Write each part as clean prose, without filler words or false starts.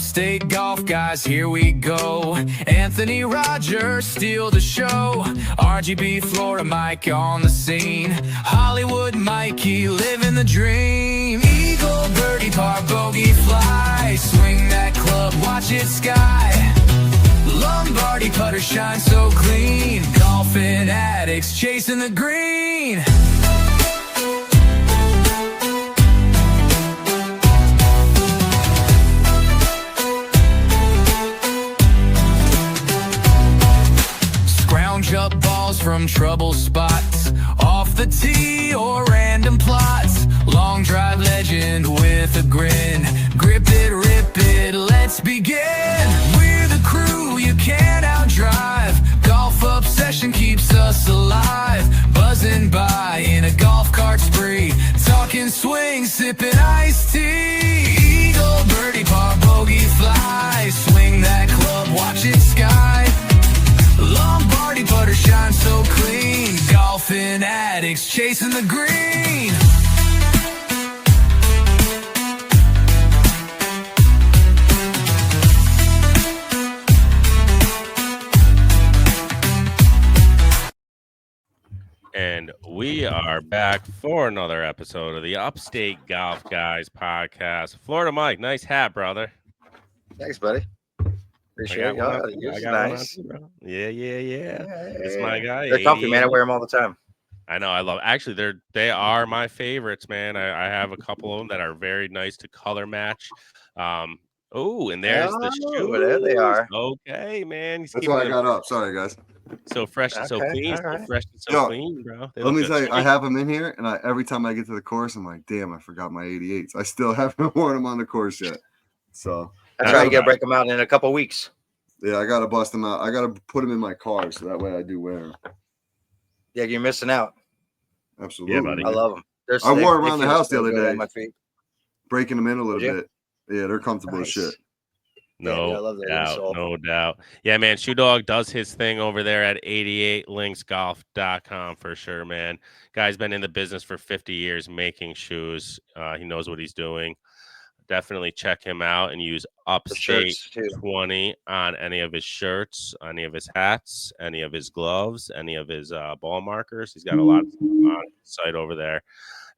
Upstate golf guys, here we go. Anthony Rogers steal the show. RGB Florida Mike on the scene. Hollywood Mikey living the dream. Eagle, birdie, par, bogey, fly. Swing that club, watch it sky. Lombardi putter shine so clean. Golfing addicts chasing the green. Scrounge up balls from trouble spots, off the tee or random plots. Long drive legend with a grin. Grip it, rip it, let's begin. We're the crew you can't outdrive. Golf obsession keeps us alive. Buzzing by in a golf cart spree. Talking swing, sipping iced tea. Eagle, birdie, par, bogey, fly. Swing that club, watch it sky. Lombardi putter shine so clean. Golfing addicts chasing the green. And we are back for another episode of the Upstate Golf Guys podcast. Florida Mike, nice hat, brother. Thanks, buddy. Appreciate it. Yours is nice. Yeah. It's my guy. They're comfy, man. I wear them all the time. I know. I love. Actually, they are my favorites, man. I have a couple of them that are very nice to color match. Oh, and there's the shoe. There they are. Okay, man. That's why I got up. Sorry, guys. So fresh and so clean. Right. So fresh and so clean, bro. Let me tell you, I have them in here, and every time I get to the course, I'm like, damn, I forgot my 88s. I still haven't worn them on the course yet. So that's right. You got to break them out in a couple weeks. Yeah, I got to bust them out. I got to put them in my car, so that way I do wear them. Yeah, you're missing out. Absolutely. Yeah, buddy. I love them. I wore them around the house the other day, on my feet. breaking them in a little bit. Yeah, they're comfortable as shit. No doubt. Yeah, man. Shoe Dog does his thing over there at 88linksgolf.com for sure, man. Guy's been in the business for 50 years making shoes. He knows what he's doing. Definitely check him out and use Upstate 20 on any of his shirts, any of his hats, any of his gloves, any of his ball markers. He's got a lot of stuff on his site over there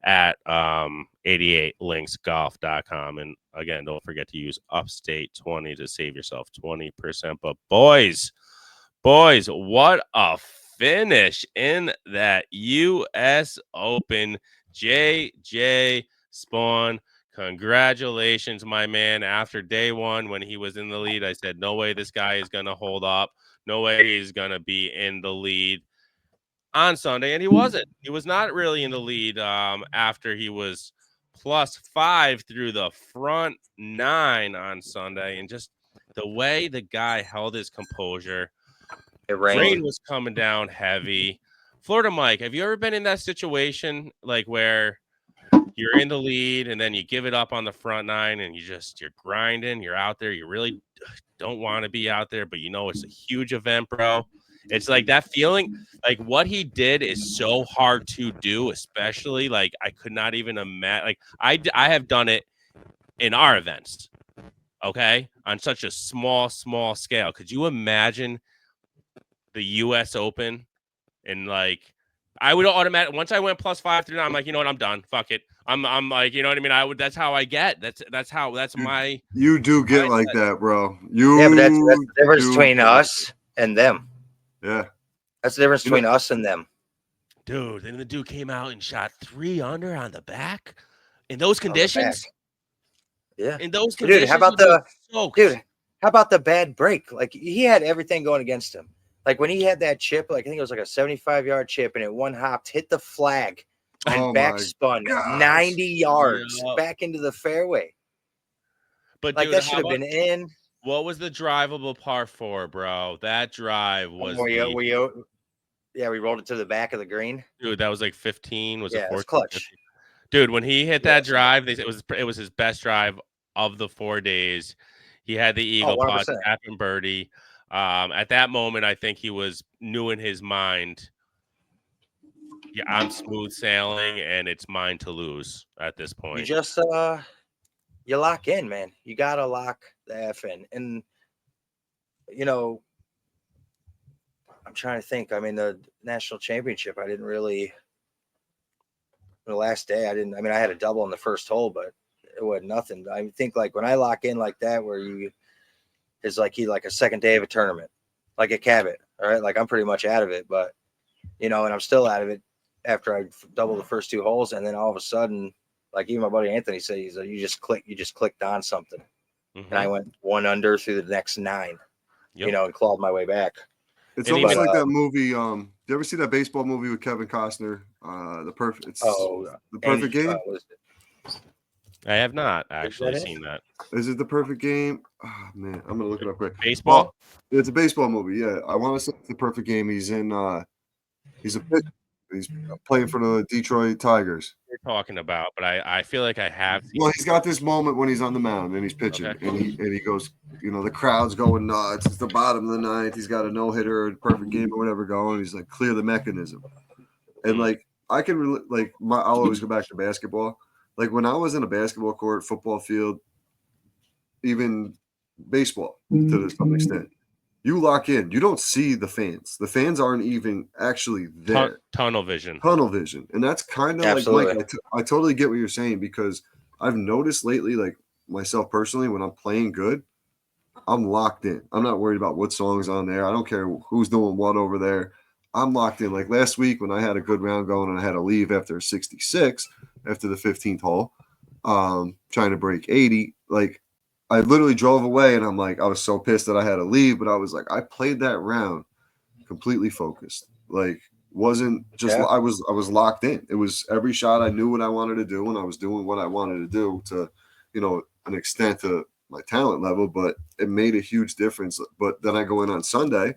at 88linksgolf.com. And again, don't forget to use Upstate 20 to save yourself 20%. But boys, what a finish in that U.S. Open. JJ Spaun, congratulations, my man. After day one, when he was in the lead, I said, no way this guy is going to hold up. No way he's going to be in the lead on Sunday, and he wasn't. He was not really in the lead after he was +5 through the front 9 on Sunday, and just the way the guy held his composure. Rain was coming down heavy. Florida Mike, have you ever been in that situation, like where you're in the lead and then you give it up on the front 9 and you're grinding, you're out there, you really don't want to be out there, but you know it's a huge event, bro? It's like that feeling, like what he did is so hard to do, especially like I could not even imagine. Like I have done it in our events, okay, on such a small scale. Could you imagine the U.S. Open? And like I would automatically, once I went +5 through 9, I'm like, you know what, I'm done. Fuck it. I'm like, you know what I mean? That's how I get. That's my. You do get like that, bro. But that's the difference between us and them. Yeah. That's the difference between us and them. Dude, then the dude came out and shot 3 under on the back in those conditions. Yeah. In those conditions. Dude, how about the bad break? Like he had everything going against him. Like when he had that chip, like I think it was like a 75-yard chip, and it one hopped, hit the flag, and back spun 90 yards back into the fairway. But like dude, that should have been in. What was the drivable par 4, bro? That drive was. We rolled it to the back of the green. Dude, that was like 15. Was it 14? It was clutch. 15? Dude, when he hit that drive, it was his best drive of the 4 days. He had the eagle putt, tapping birdie. At that moment, I think he knew in his mind, yeah, I'm smooth sailing, and it's mine to lose at this point. You you lock in, man. You gotta lock the F in. And you know, I'm trying to think. I mean, the national championship, I didn't really. The last day, I didn't. I mean, I had a double in the first hole, but it wasn't nothing. I think like when I lock in like that, where you is like like a second day of a tournament, like a Cabot. All right, like I'm pretty much out of it, but you know, and I'm still out of it after I doubled the first 2 holes, and then all of a sudden, like even my buddy Anthony said, he's like, you just clicked on something, and I went 1 under through the next 9, you know, and clawed my way back. It's almost like that movie. Do you ever see that baseball movie with Kevin Costner? The perfect game. I have not actually seen that. Is it The Perfect Game? Oh man, I'm gonna look it up quick. Baseball? Well, it's a baseball movie. Yeah, I want to say it's The Perfect Game. He's in. He's a pitcher. He's playing for the Detroit Tigers. You're talking about, but I feel like I have. Well, he's got this moment when he's on the mound and he's pitching, and he goes, you know, the crowd's going nuts. It's the bottom of the 9th. He's got a no hitter, a perfect game, or whatever going. He's like, clear the mechanism, and like I can I'll always go back to basketball. Like when I was in a basketball court, football field, even baseball to some extent. You lock in. You don't see the fans. The fans aren't even actually there. Tunnel vision. Tunnel vision. And that's kind of like Mike, I totally get what you're saying, because I've noticed lately, like myself personally, when I'm playing good, I'm locked in. I'm not worried about what song's on there. I don't care who's doing what over there. I'm locked in. Like last week when I had a good round going and I had to leave after 66 after the 15th hole, trying to break 80, like I literally drove away and I'm like, I was so pissed that I had to leave, but I was like, I played that round completely focused. Like wasn't just, I was locked in. It was every shot. I knew what I wanted to do and I was doing what I wanted to do to, you know, an extent to my talent level, but it made a huge difference. But then I go in on Sunday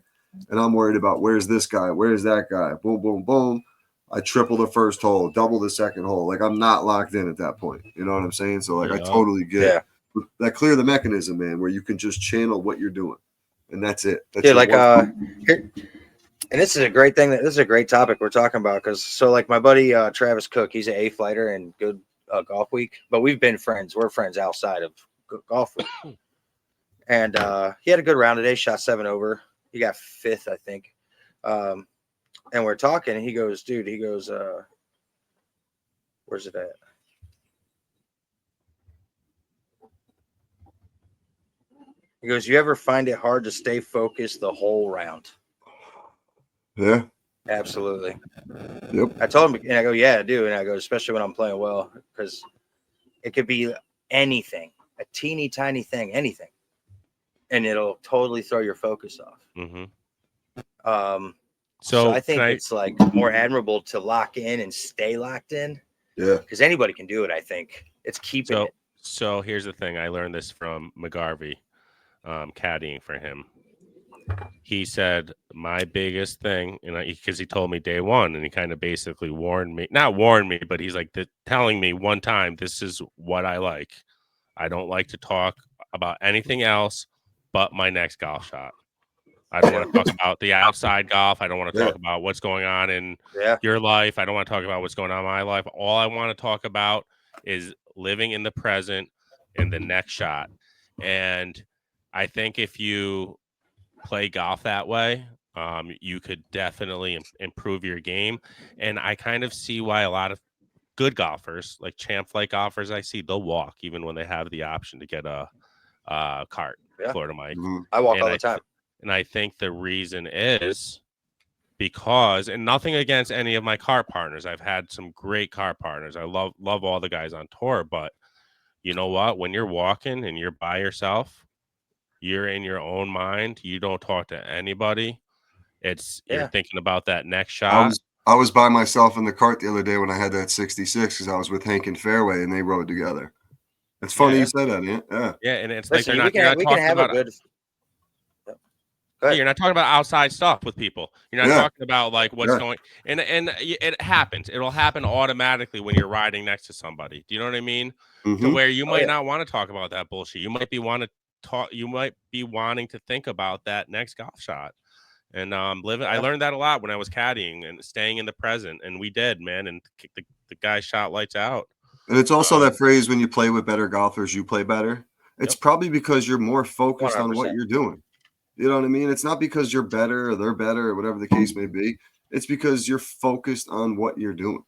and I'm worried about where's this guy? Where's that guy? Boom, boom, boom. I triple the first hole, double the second hole. Like I'm not locked in at that point. You know what I'm saying? So like I totally get that. Clear the mechanism, man, where you can just channel what you're doing, and that's it. That's like here, and this is a great thing. This is a great topic we're talking about, because so like my buddy Travis Cook, he's an A fighter and good golf week, but we've been friends. We're friends outside of golf week, and he had a good round today. Shot 7 over. He got 5th, I think. And we're talking, and he goes, dude. He goes, where's it at? He goes, you ever find it hard to stay focused the whole round? Yeah. Absolutely. Yep. I told him, and I go, yeah, I do. And I go, especially when I'm playing well, because it could be anything, a teeny tiny thing, anything, and it'll totally throw your focus off. So I think it's like more admirable to lock in and stay locked in. Yeah. Because anybody can do it, I think. It's keeping it. So here's the thing. I learned this from McGarvey. Caddying for him, he said my biggest thing, and because he told me day one, and he kind of basically not warned me, but he's like telling me one time, this is what I like. I don't like to talk about anything else but my next golf shot. I don't want to talk about the outside golf. I don't want to talk about what's going on in your life. I don't want to talk about what's going on in my life. All I want to talk about is living in the present and the next shot. And I think if you play golf that way, you could definitely improve your game. And I kind of see why a lot of good golfers, like champ-like golfers, I see they'll walk even when they have the option to get a cart. Florida Mike. I walk all the time. And I think the reason is because, and nothing against any of my car partners. I've had some great car partners. I love all the guys on tour. But you know what? When you're walking and you're by yourself, you're in your own mind. You don't talk to anybody. You're thinking about that next shot. I was by myself in the cart the other day when I had that 66 because I was with Hank and Fairway and they rode together. It's funny you said that, yeah. Yeah, and it's Listen, we can have a good. You're not talking about outside stuff with people. You're not talking about like what's going. And it happens. It'll happen automatically when you're riding next to somebody. Do you know what I mean? To where you might not want to talk about that bullshit. You might be wanting to think about that next golf shot. And I learned that a lot when I was caddying and staying in the present. And we did, man. And the guy shot lights out. And it's also that phrase, when you play with better golfers, you play better. It's probably because you're more focused 100%. On what you're doing. You know what I mean? It's not because you're better or they're better or whatever the case may be. It's because you're focused on what you're doing.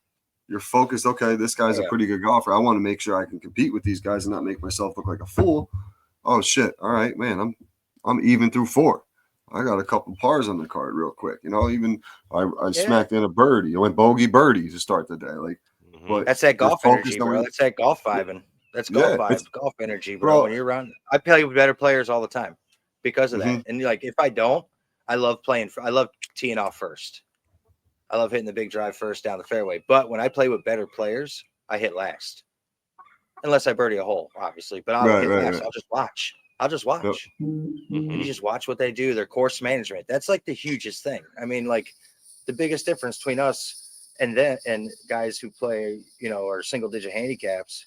You're focused, okay, this guy's a pretty good golfer. I want to make sure I can compete with these guys and not make myself look like a fool. Oh, shit. All right, man, I'm even through 4. I got a couple pars on the card real quick. You know, even I smacked in a birdie. I went bogey birdie to start the day. Like, but that's that golf energy, bro. That's that golf vibing. That's golf vibe, golf energy, bro. When you're around, I play with better players all the time because of that. And like, if I don't, I love teeing off first. I love hitting the big drive first down the fairway. But when I play with better players, I hit last. Unless I birdie a hole, obviously. But I'll hit last. I'll just watch. Yep. You just watch what they do, their course management. That's like the hugest thing. I mean, like the biggest difference between us and guys who play, you know, or single digit handicaps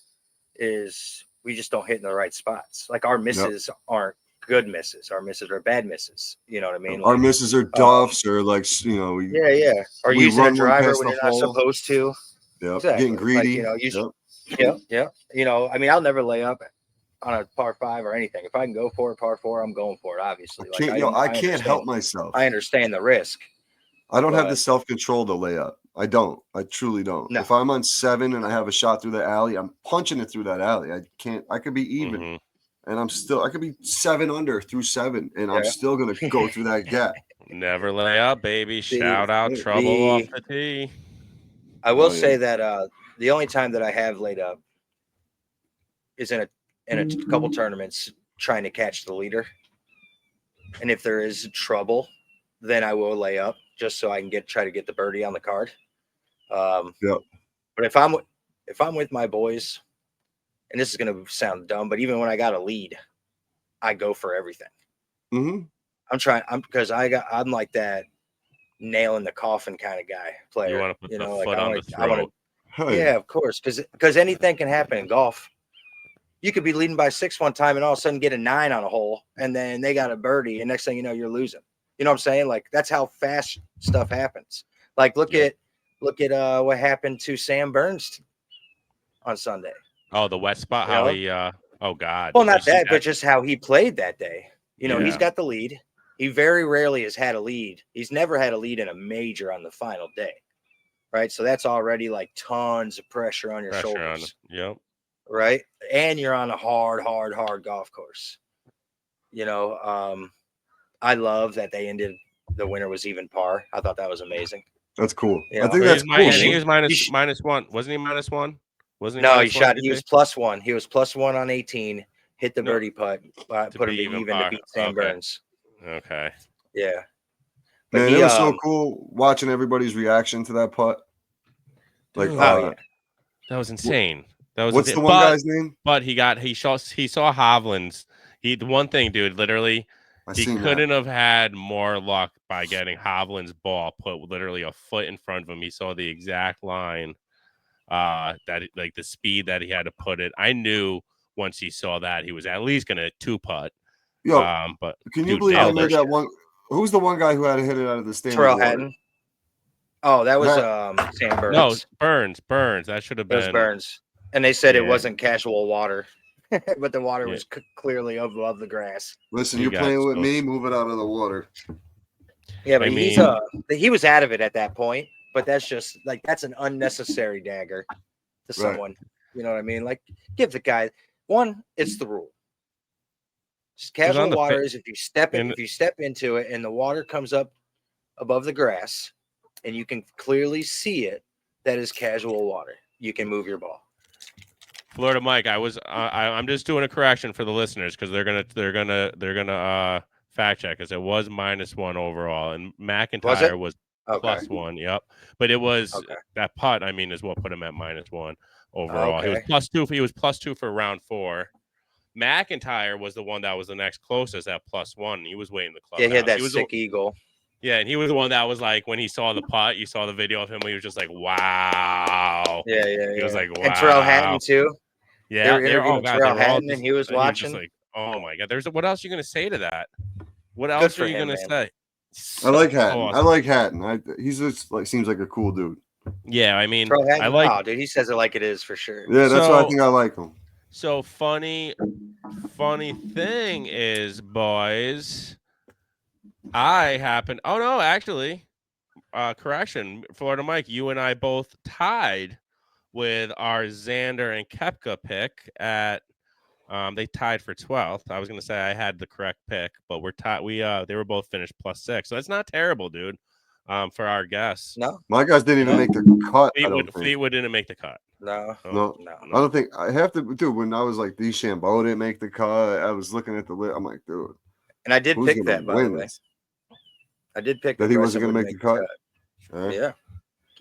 is we just don't hit in the right spots. Like our misses aren't good misses. Our misses are bad misses. You know what I mean? Our misses are duffs or like, you know, or using a driver when you're not supposed to. Yeah, exactly. Getting greedy. Like, you know, You know, I mean, I'll never lay up on a par 5 or anything. If I can go for a par 4, I'm going for it. Obviously, I can't help myself. I understand the risk. I don't have the self-control to lay up. I don't. I truly don't. No. If I'm on 7 and I have a shot through the alley, I'm punching it through that alley. I can't. I could be even, and I could be 7 under through 7, and I'm still gonna go through that gap. Never lay up, baby. Shout out trouble off the tee. I will say that the only time that I have laid up is in a couple tournaments trying to catch the leader. And if there is trouble, then I will lay up just so I can try to get the birdie on the card. But if I'm with my boys, and this is going to sound dumb, but even when I got a lead, I go for everything. I'm like that nail in the coffin kind of guy player. You want to put the like, foot on the throat. Yeah, of course. Because anything can happen in golf. You could be leading by 6 one time and all of a sudden get a 9 on a hole, and then they got a birdie, and next thing you know, you're losing. You know what I'm saying? Like, that's how fast stuff happens. Like, look at what happened to Sam Burns on Sunday. Oh, the wet spot. You how know? he oh God. Well, not that, but just how he played that day. You know, Yeah. He's got the lead. He very rarely has had a lead. He's never had a lead in a major on the final day. Right. So that's already like tons of pressure on your shoulders. Yep. Right. And you're on a hard golf course. You know, I love that they ended, the winner was even par. I thought that was amazing. That's cool. You I know? think that's cool. I think he was minus 1. Wasn't he minus 1? Wasn't he? No, minus he 1, shot. He was plus 1. He was plus 1 on 18. Hit the birdie putt. Put him even to beat Sam Burns. Okay. Yeah. But man, it was so cool watching everybody's reaction to that putt. Like, that was insane. That was what's the one guy's name? But he saw Hovland's. The one thing, dude, literally, he couldn't have had more luck by getting Hovland's ball put literally a foot in front of him. He saw the exact line, that like the speed that he had to put it. I knew once he saw that he was at least gonna 2-putt. But can you believe I made that one? Who's the one guy who had to hit it out of the stand? Terrell Hatton. Oh, that was Sam Burns. No, Burns. That should have been. It was Burns. And they said it wasn't casual water, but the water was clearly above the grass. Listen, you're playing with me. Move it out of the water. Yeah, but he was out of it at that point. But that's just like, that's an unnecessary dagger to someone. You know what I mean? Like, give the guy one. It's the rule. Just casual water is if you step into it and the water comes up above the grass, and you can clearly see it, that is casual water. You can move your ball. Florida Mike, I'm just doing a correction for the listeners because they're gonna fact check us. It was -1 overall, and McIntyre was plus 1. Yep, but it was that putt. I mean, is what put him at -1 overall. He was plus 2. He was plus 2 for round 4. McIntyre was the one that was the next closest at +1. He was waiting the club. Yeah, he had that sick eagle. Yeah, and he was the one that was like, when he saw the putt, you saw the video of him, he was just like, wow. Yeah. He was like, wow. And Terrell Hatton, too. Yeah. Terrell Hatton, and he was watching. Like, oh, my God. What else are you going to say to that? What else are you going to say? I like Hatton. I like Hatton. He's just like, seems like a cool dude. Yeah, I mean, Throw hat I in like. mouth, dude. He says it like it is for sure. Yeah, that's why I So- think I like him. So funny thing is, boys. I happen. Oh no, actually, correction, Florida Mike. You and I both tied with our Xander and Kepka pick at. They tied for 12th. I was gonna say I had the correct pick, but we're tied. They were both finished +6, so that's not terrible, dude. For our guess, No, My guys didn't even No. make the cut. I don't think. Fleetwood didn't make the cut. no, No, no. I don't think I have to. Dude, when I was like, DeChambeau didn't make the cut. I was looking at the list. I'm like, dude, And I did who's pick gonna that, by the win way. this? I did pick That he wasn't going gonna to make the cut. All right. Yeah.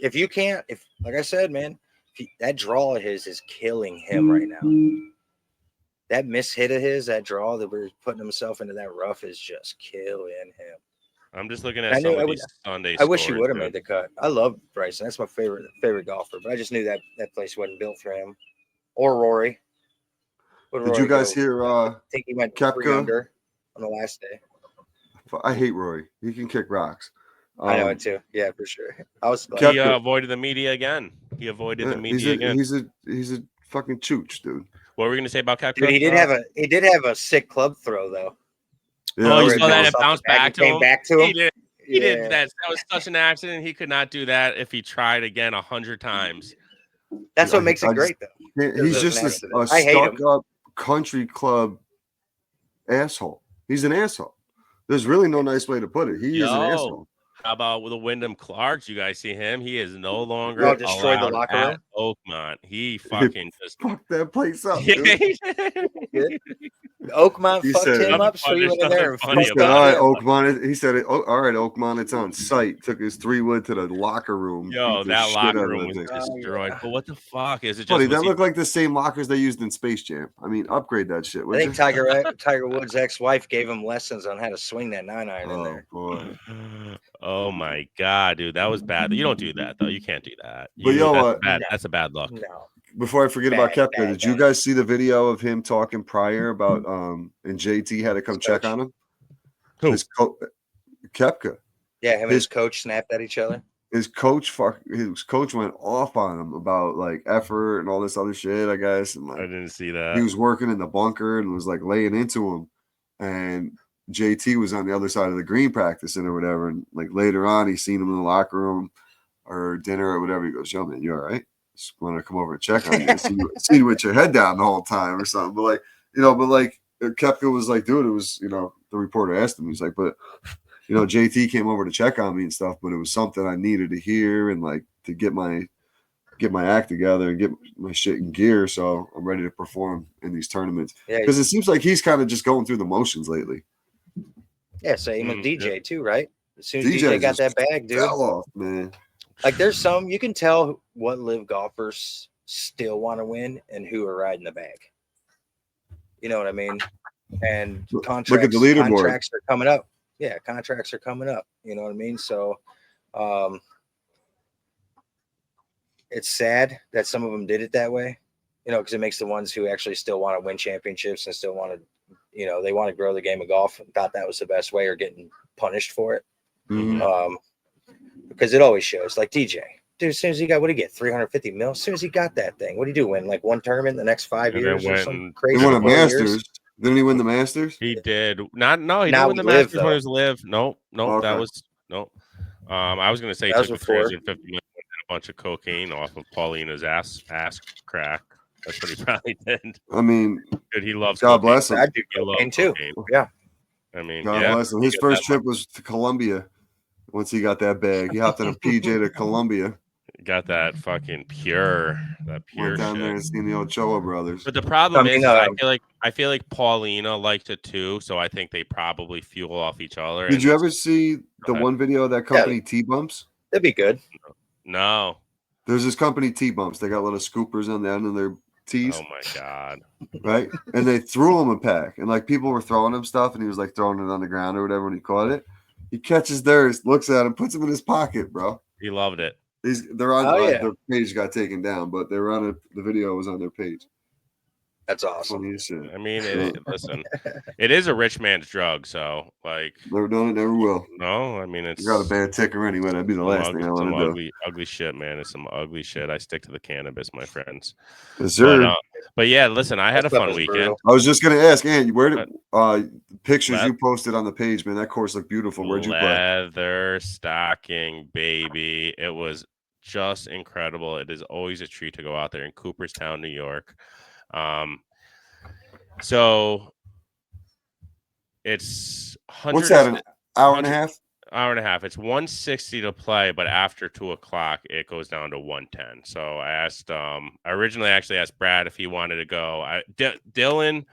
If you can't, like I said, man, that draw of his is killing him right now. That miss hit of his, that draw that we're putting himself into that rough is just killing him. I'm just looking I at knew some I of would- these Sunday. I wish he scores, would have dude. made the cut. I love Bryson. That's my favorite golfer, but I just knew that place wasn't built for him. Or Rory. Would Did Rory you guys go? hear? I think he went 3 Koepka? under on the last day. I hate Rory. He can kick rocks. I know it too. Yeah, for sure. I was Koepka- He avoided the media again. He avoided the media again. He's a fucking chooch, dude. What were we gonna say about Kepka? dude. He did have a sick club throw though. Yeah, Oh, I you was saw that going- it bounced back to came him. back to He him. did. He did Yeah. that. That was such an accident. He could not do that if he tried again 100 times. That's what makes I it great though. He's It was just an a accident. I hate him. stuck-up country club asshole. He's an asshole. There's really no nice way to put it. He is an Yo. asshole. How about with the Wyndham Clarks? You guys see him? He is no longer Oh, destroyed the allowed locker at Oakmont. He fucking just Fuck that place up, dude. Good. Oakmont He fucked said- him up, so he There's went in there and nothing funny He fucked said, about all up right, him. Oakmont. He said, all right, Oakmont, it's on site. Took his 3-wood to the locker room. yo, beat the that shit locker out of room that was thing. destroyed. But what the fuck is it? Just Buddy, was that he- looked like the same lockers they used in Space Jam. I mean, upgrade that shit. I would think you? Tiger Woods' ex-wife gave him lessons on how to swing that 9-iron in Oh there. boy. Oh my god, dude, that was bad. You don't do that though. You can't do that. But yo, that's bad. no. That's a bad look. No. Before I forget about Bad, Koepka, bad, did you bad. guys see the video of him talking prior about and JT had to come check on him? Who? Koepka. Yeah, him and His- his coach snapped at each other. His coach went off on him about like effort and all this other shit, I guess. And I like didn't see he that. was working in the bunker and was like laying into him. And JT was on the other side of the green practicing or whatever. And like later on, he seen him in the locker room or dinner or whatever. He goes, "Yo, man, you all right? Just want to come over and check on you. See you with your head down the whole time or something." But like, Koepka was like, dude, it was, the reporter asked him, he's like, but JT came over to check on me and stuff, but it was something I needed to hear and like to get my act together and get my shit in gear. So I'm ready to perform in these tournaments. Yeah, Because it seems like he's kind of just going through the motions lately. yeah. Same with DJ too, right? As soon as DJ DJ got just that bag, dude. Fell off, man. Like there's some you can tell what live golfers still want to win and who are riding the bag. You know what I mean? And contracts, Look at the leaderboard. contracts are coming up. Yeah, contracts are coming up. You know what I mean? So it's sad that some of them did it that way, because it makes the ones who actually still want to win championships and still want to, they want to grow the game of golf and thought that was the best way or getting punished for it. Mhm. Because it always shows like DJ. Dude, as soon as he got, what did he get? 350 mil. As soon as he got that thing, what did he do? Win like one tournament in the next 5 And then years or went something and- crazy? He won a 4 years? Masters. Didn't he win the Masters? He did not. No, he Now didn't win the we live, Masters when though. he was live. No, Okay. that was no. I was gonna say he That was took the before. 350 million and a bunch of cocaine off of Paulina's ass crack. That's what he probably did. I mean, Dude, he loves. God cocaine. bless him. I'd do He loves cocaine too. cocaine. Yeah. I mean, God yeah. bless him. His He got first that trip was to Colombia. Once he got that bag, he hopped on a PJ to Colombia. Got that fucking pure Went down shit. there and seen the Ochoa brothers. But the problem I mean, is, I feel like Paulina liked it too, so I think they probably fuel off each other. Did and you it's- ever see the ahead. one video of that company T-Bumps? That'd be good. No. There's this company T-Bumps. They got little scoopers on the end of their tees, Oh my god. right? And they threw him a pack, and like people were throwing him stuff, and he was like throwing it on the ground or whatever. When he caught it, he catches theirs, looks at him, puts him in his pocket, bro. He loved it. They're on Oh, yeah. their page got taken down, but they were on it. The video was on their page. That's awesome. Funny as shit. I mean, listen, it is a rich man's drug, so like Never done it, never will. no, I mean it's You got a bad ticker anyway. That'd be the last thing I want to do. Ugly shit, man. It's some ugly shit. I stick to the cannabis, my friends. Yes, sir. But yeah, listen, I had a fun weekend. I was just gonna ask, Ann, where did pictures you posted on the page, man? That course looked beautiful. Where'd you play? Leather stocking, baby. It was just incredible. It is always a treat to go out there in Cooperstown, New York. So it's what's that, an hour and a half? Hour and a half. It's 160 to play, but after 2 o'clock, it goes down to 110. So I asked, I originally actually asked Brad if he wanted to go. Dylan,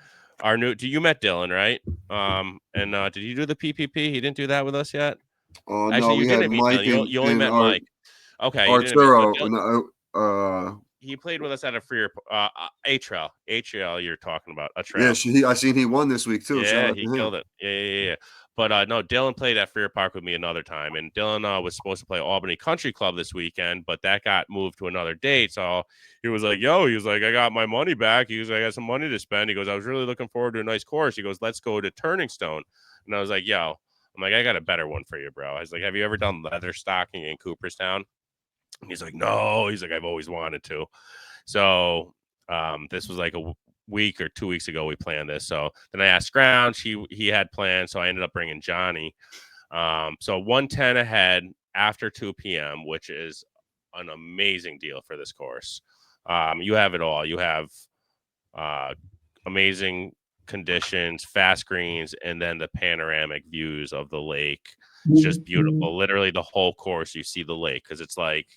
you met Dylan, right? And did you do the PPP? He didn't do that with us yet. Oh, actually, no, we had Mike. You only met Mike. Okay. Arturo. He played with us at a free A-Trail. A-Trail you're talking about. A trail. Yeah, I seen he won this week too. Yeah, he killed it. Yeah. But no, Dylan played at Freer Park with me another time, and Dylan was supposed to play Albany Country Club this weekend, but that got moved to another date. So he was like, I got my money back. He was like, I got some money to spend. He goes, I was really looking forward to a nice course. He goes, let's go to Turning Stone. And I was like, I'm like, I got a better one for you, bro. I was like, have you ever done leather stocking in Cooperstown? And he's like, no. He's like, I've always wanted to. So this was like a week or 2 weeks ago we planned this. So then I asked Scrounge, he had plans, so I ended up bringing Johnny. So 110 ahead after 2 p.m., which is an amazing deal for this course. You have it all. You have amazing conditions, fast greens, and then the panoramic views of the lake. It's just beautiful. Literally the whole course you see the lake, because it's like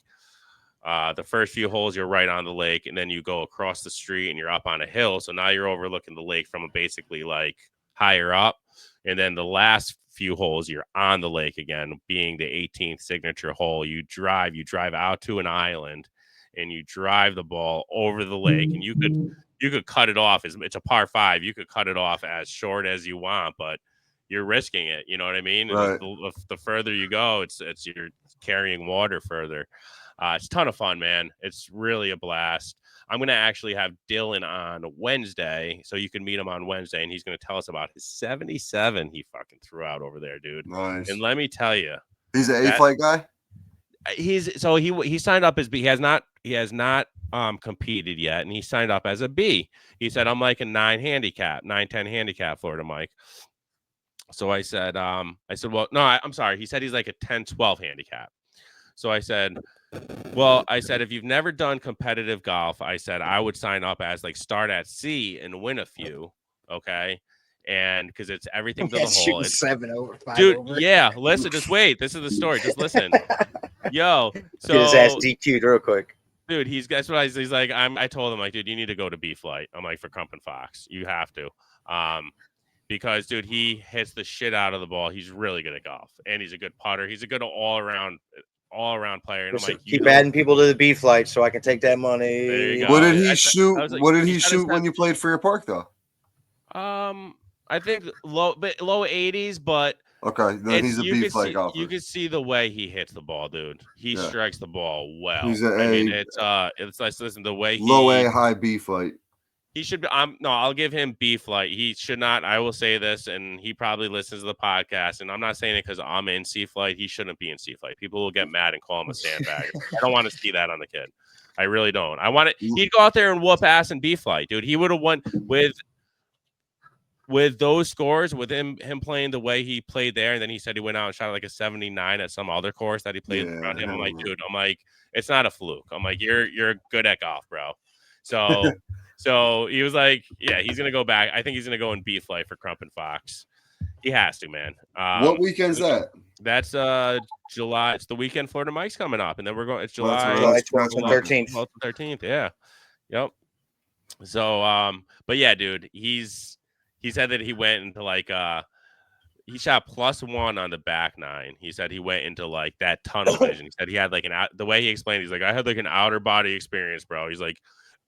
the first few holes you're right on the lake, and then you go across the street and you're up on a hill, so now you're overlooking the lake from basically like higher up, and then the last few holes you're on the lake again, being the 18th signature hole. You drive out to an island and you drive the ball over the lake, and you could cut it off it's a par 5. You could cut it off as short as you want, but you're risking it, you know what I mean? Right. The further you go, it's you're carrying water further. It's a ton of fun, man. It's really a blast. I'm going to actually have Dylan on Wednesday, so you can meet him on Wednesday, and he's going to tell us about his 77 he fucking threw out over there, dude. Nice. And let me tell you, he's an A-flight guy? He signed up as B. He has not competed yet, and he signed up as a B. He said, I'm like a 9-10 handicap, Florida Mike. So I said, well, no, I'm sorry. He said he's like a 10-12 handicap. So I said, if you've never done competitive golf, I said I would sign up as like start at C and win a few, okay? And because it's everything to the hole. It's 7 over 5 dude, over. Yeah, listen, just wait. This is the story. Just listen. Yo, so get his ass DQ'd real quick. Dude, he's like, I told him, like, dude, you need to go to B flight. I'm like, for Crump and Fox. You have to. Because dude, he hits the shit out of the ball. He's really good at golf, and he's a good putter. He's a good all around player. And I'm like, keep adding people to the B flight so I can take that money. There you go. What did he shoot? What did he shoot when you played Freer Park though? I think low 80s, but okay, then he's a B flight golfer. You can see the way he hits the ball, dude. He strikes the ball well. He's it's like, listen, the way low A, high B flight. He should be. I'll give him B flight. He should not. I will say this, and he probably listens to the podcast. And I'm not saying it because I'm in C flight. He shouldn't be in C flight. People will get mad and call him a sandbag. I don't want to see that on the kid. I really don't. I want it. He'd go out there and whoop ass in B flight, dude. He would have won with those scores, with him playing the way he played there. And then he said he went out and shot like a 79 at some other course that he played around him. I'm like, dude. I'm like, it's not a fluke. I'm like, you're good at golf, bro. So. So he was like, yeah, he's going to go back. I think he's going to go in B flight for Crump and Fox. He has to, man. What weekend's that? That's July. It's the weekend Florida Mike's coming up. And then we're going, it's July 12th and 13th. 12th and 13th. Yeah. Yep. So, but yeah, dude, he said that he went into like, he shot +1 on the back 9. He said he went into like that tunnel vision. He said he had like the way he explained, he's like, I had like an outer body experience, bro. He's like,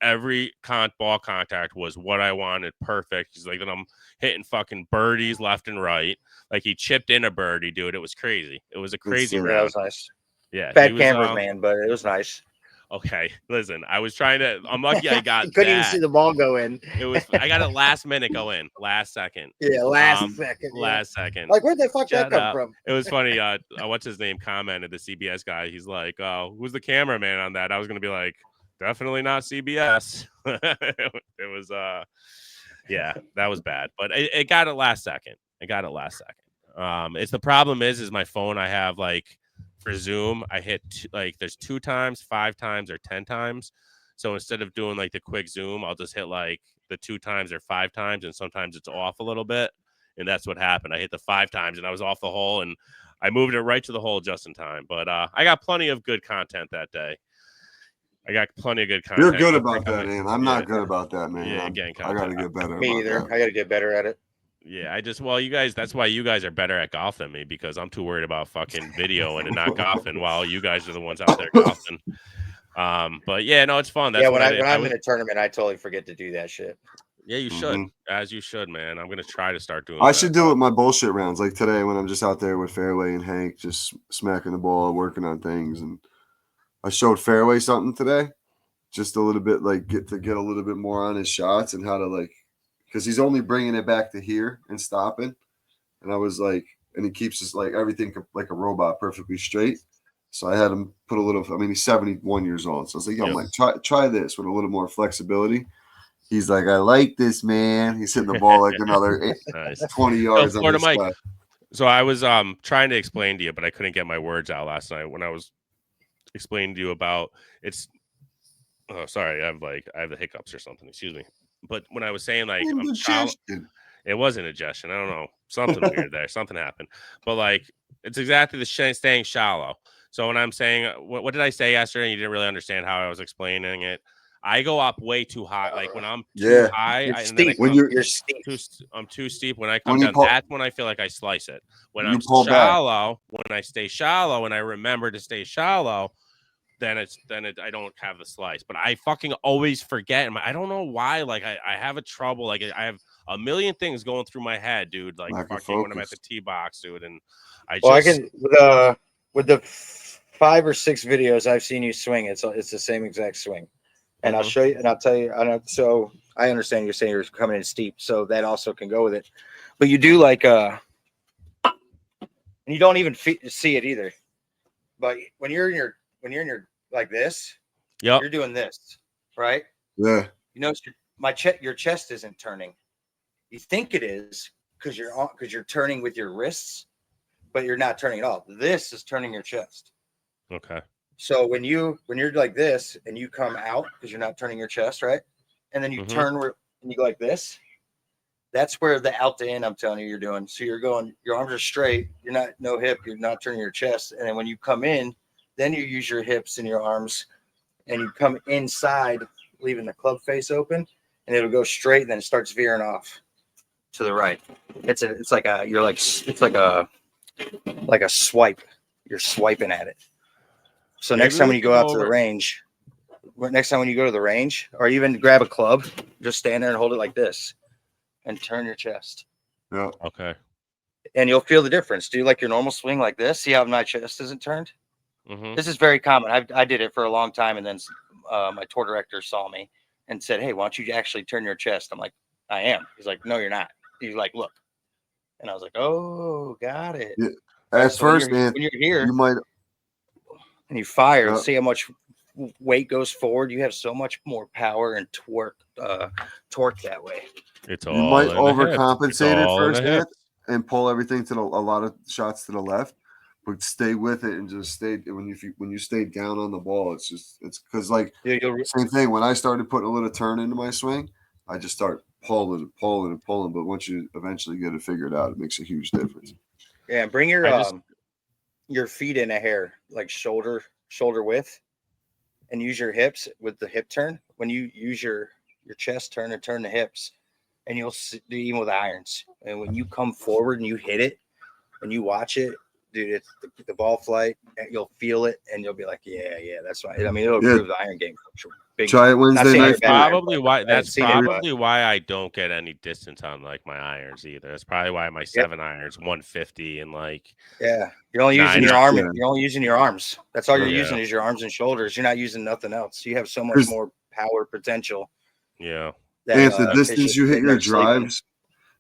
every ball contact was what I wanted. Perfect. He's like, then I'm hitting fucking birdies left and right. Like he chipped in a birdie, dude. It was crazy. It was a crazy round. That was nice. Yeah. Bad camera, man, but it was nice. Okay, listen, I was trying to. I'm lucky I got You couldn't even see that. the ball go in. It was. I got it last minute go in, last second. Yeah, last second. Last second. Like, where'd the fuck that Shut come up. from? It was funny. What's his name? Commented, the CBS guy. He's like, "Oh, who's the cameraman on that?" I was gonna be like, definitely not CBS. It was. Yeah, that was bad. But it got it last second. It's the problem is my phone. I have like for Zoom, I hit like there's 2 times, 5 times, or 10 times. So instead of doing like the quick Zoom, I'll just hit like the 2 times or 5 times, and sometimes it's off a little bit. And that's what happened. I hit the 5 times, and I was off the hole, and I moved it right to the hole just in time. But I got plenty of good content that day. You're good about that, man. I'm not good about that, man. Yeah, I got to get better. Me either. I got to get better at it. Yeah, you guys, that's why you guys are better at golf than me, because I'm too worried about fucking videoing and not golfing while you guys are the ones out there golfing. But yeah, no, it's fun. That's when I'm in a tournament, I totally forget to do that shit. Yeah, you should, as you should, man. I'm gonna try to start doing. I should do it my bullshit rounds, like today when I'm just out there with Fairway and Hank, just smacking the ball, working on things. And I showed Fairway something today, just a little bit, like get a little bit more on his shots and how to like. Because he's only bringing it back to here and stopping. And I was like, and he keeps us like everything like a robot, perfectly straight. So I had him put a little, I mean, he's 71 years old. So I was like, yo, I'm like, try this with a little more flexibility. He's like, I like this, man. He's hitting the ball like another 20 yards on the spot. So I was trying to explain to you, but I couldn't get my words out last night when I was explaining to you about it's. Oh, sorry, I have the hiccups or something. Excuse me. But when I was saying like it was indigestion. I don't know, something weird there. Something happened. But like it's exactly the staying shallow. So when I'm saying what did I say yesterday? And you didn't really understand how I was explaining it. I go up way too high. Like when I'm too high, you're steep. I'm too steep. When I come down, that's when I feel like I slice it. When I'm shallow, when I stay shallow, and I remember to stay shallow, then I don't have the slice. But I fucking always forget. I don't know why. Like I have a trouble. Like I have a million things going through my head, dude. Like fucking when I'm at the tee box, dude. And I can with the 5 or 6 videos I've seen you swing, it's the same exact swing. And I'll show you, and I'll tell you. So I understand you're saying you're coming in steep, so that also can go with it. But you do like and you don't even see it either. But when you're in your like this, you're doing this, right? Yeah. You notice your chest isn't turning. You think it is because you're turning with your wrists, but you're not turning at all. This is turning your chest. Okay. So when you're like this and you come out because you're not turning your chest, right? And then you turn and you go like this. That's where the out to in, I'm telling you, you're doing. So you're going, your arms are straight. You're not no hip. You're not turning your chest. And then when you come in, then you use your hips and your arms, and you come inside, leaving the club face open, and it'll go straight. And then it starts veering off to the right. It's like a swipe. You're swiping at it. So next time when you go out to the range, or even grab a club, just stand there and hold it like this and turn your chest. Yeah. Okay. And you'll feel the difference. Do like your normal swing like this. See how my chest isn't turned? This is very common. I did it for a long time. And then my tour director saw me and said, hey, why don't you actually turn your chest? I'm like, I am. He's like, no, you're not. He's like, look. And I was like, oh, got it. Yeah. At first, when you're here, you might. And you fire, see how much weight goes forward. You have so much more power and torque that way. You might overcompensate at first and pull everything to a lot of shots to the left, but stay with it and just stay when you stay down on the ball. It's because like same thing. When I started putting a little turn into my swing, I just start pulling and pulling and pulling. But once you eventually get it figured out, it makes a huge difference. Yeah, bring your feet in a hair, like shoulder width, and use your hips with the hip turn. When you use your chest turn and turn the hips, and you'll see even with irons. And when you come forward and you hit it and you watch it, dude, it's the ball flight. You'll feel it, and you'll be like, yeah, that's right. I mean, it'll improve the iron game. Try it Wednesday night. That's probably why I don't get any distance on like my irons either. That's probably why my 7 irons 150 and like you're only using your arm. You're only using your arms. That's all you're using is your arms and shoulders. You're not using nothing else. You have so much more power potential. Yeah. And if the distance you hit your drives,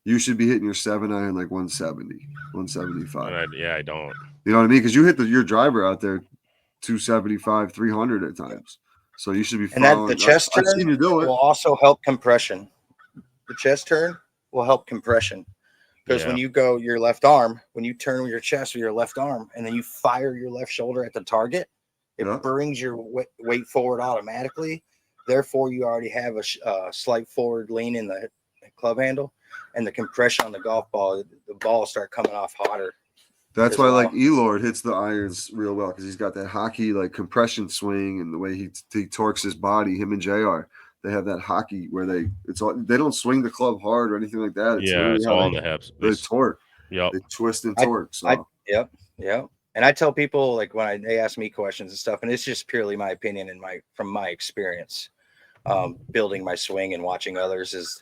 you should be hitting your 7 iron like 170, 175. I don't. You know what I mean? Because you hit your driver out there 275, 300 at times. So you should be following. And that the chest turn will also help compression. The chest turn will help compression. Because when you go your left arm, when you turn your chest with your left arm and then you fire your left shoulder at the target, it brings your weight forward automatically. Therefore, you already have a slight forward lean in the club handle, and the compression on the golf ball, the ball start coming off hotter. That's why like Elord hits the irons real well because he's got that hockey like compression swing and the way he torques his body. Him and JR, they have that hockey where they don't swing the club hard or anything like that. It's all in the hips. They torque. Yep. They twist and torque. Yep. And I tell people like when they ask me questions and stuff, and it's just purely my opinion and from my experience, building my swing and watching others is